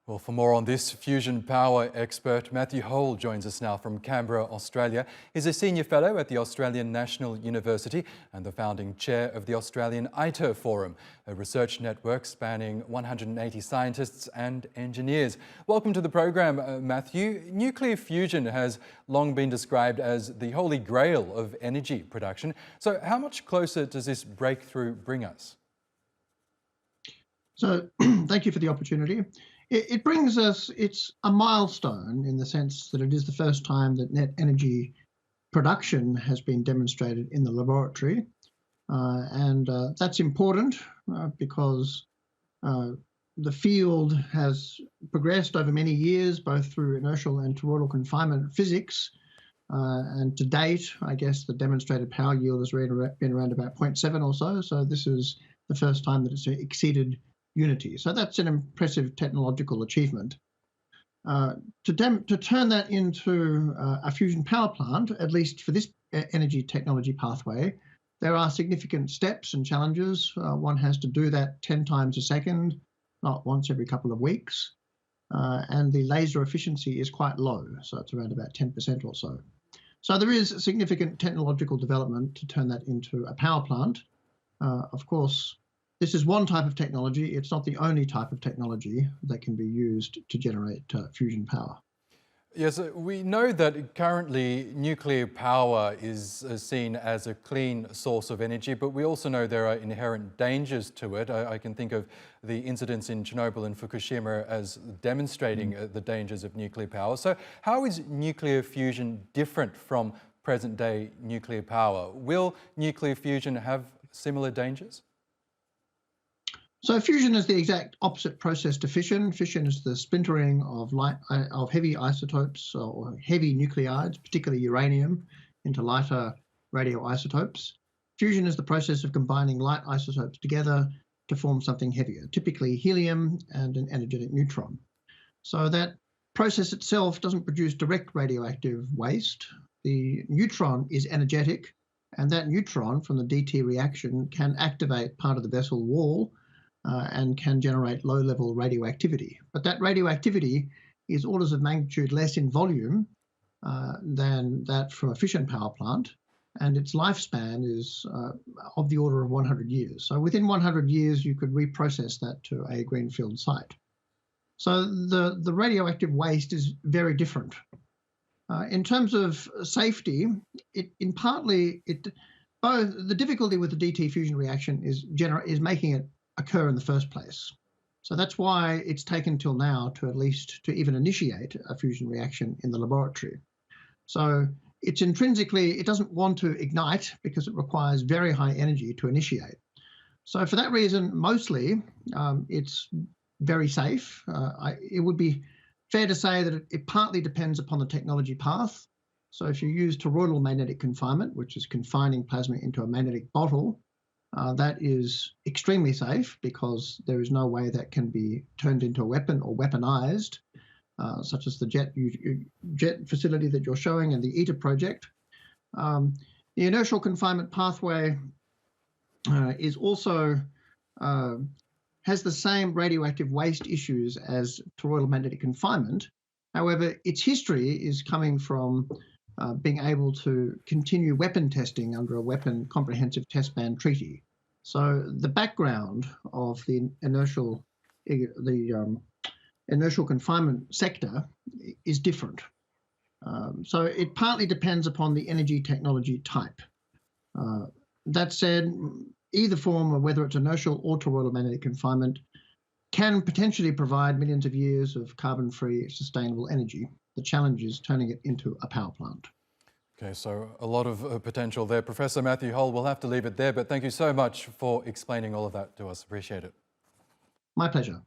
Well, for more on this, fusion power expert Matthew Hole joins us now from Canberra, Australia. He's a senior fellow at the Australian National University and the founding chair of the Australian ITER Forum, a research network spanning 180 scientists and engineers. Welcome to the program, Matthew. Nuclear fusion has long been described as the holy grail of energy production. So how much closer does this breakthrough bring us? So thank you for the opportunity. It brings us, it's a milestone in the sense that it is the first time that net energy production has been demonstrated in the laboratory. That's important because the field has progressed over many years, both through inertial and toroidal confinement physics. And to date, I guess the demonstrated power yield has been around about 0.7 or so. So this is the first time that it's exceeded unity. So that's an impressive technological achievement. To turn that into a fusion power plant, at least for this energy technology pathway, there are significant steps and challenges. One has to do that 10 times a second, not once every couple of weeks. And the laser efficiency is quite low, so it's around about 10% or so. So there is significant technological development to turn that into a power plant. Of course, this is one type of technology. It's not the only type of technology that can be used to generate fusion power. Yes, we know that currently nuclear power is seen as a clean source of energy, but we also know there are inherent dangers to it. I can think of the incidents in Chernobyl and Fukushima as demonstrating the dangers of nuclear power. So how is nuclear fusion different from present-day nuclear power? Will nuclear fusion have similar dangers? So fusion is the exact opposite process to fission. Fission is the splintering of heavy isotopes or heavy nuclides, particularly uranium, into lighter radioisotopes. Fusion is the process of combining light isotopes together to form something heavier, typically helium and an energetic neutron. So that process itself doesn't produce direct radioactive waste. The neutron is energetic, and that neutron from the DT reaction can activate part of the vessel wall and can generate low-level radioactivity. But that radioactivity is orders of magnitude less in volume than that from a fission power plant, and its lifespan is of the order of 100 years. So within 100 years, you could reprocess that to a greenfield site. So the radioactive waste is very different. In terms of safety, the difficulty with the DT fusion reaction is making it occur in the first place. So that's why it's taken till now to even initiate a fusion reaction in the laboratory. So it doesn't want to ignite because it requires very high energy to initiate. So for that reason, mostly it's very safe. It would be fair to say that it partly depends upon the technology path. So if you use toroidal magnetic confinement, which is confining plasma into a magnetic bottle, that is extremely safe because there is no way that can be turned into a weapon or weaponized, such as the jet facility that you're showing and the ITER project. The inertial confinement pathway is also has the same radioactive waste issues as toroidal magnetic confinement. However, its history is coming from being able to continue weapon testing under a weapon comprehensive test ban treaty. So the background of the inertial confinement sector is different. So it partly depends upon the energy technology type. That said, either form, of whether it's inertial or toroidal magnetic confinement, can potentially provide millions of years of carbon-free sustainable energy. The challenge is turning it into a power plant. Okay, so a lot of potential there. Professor Matthew Hole, we'll have to leave it there, but thank you so much for explaining all of that to us. Appreciate it. My pleasure.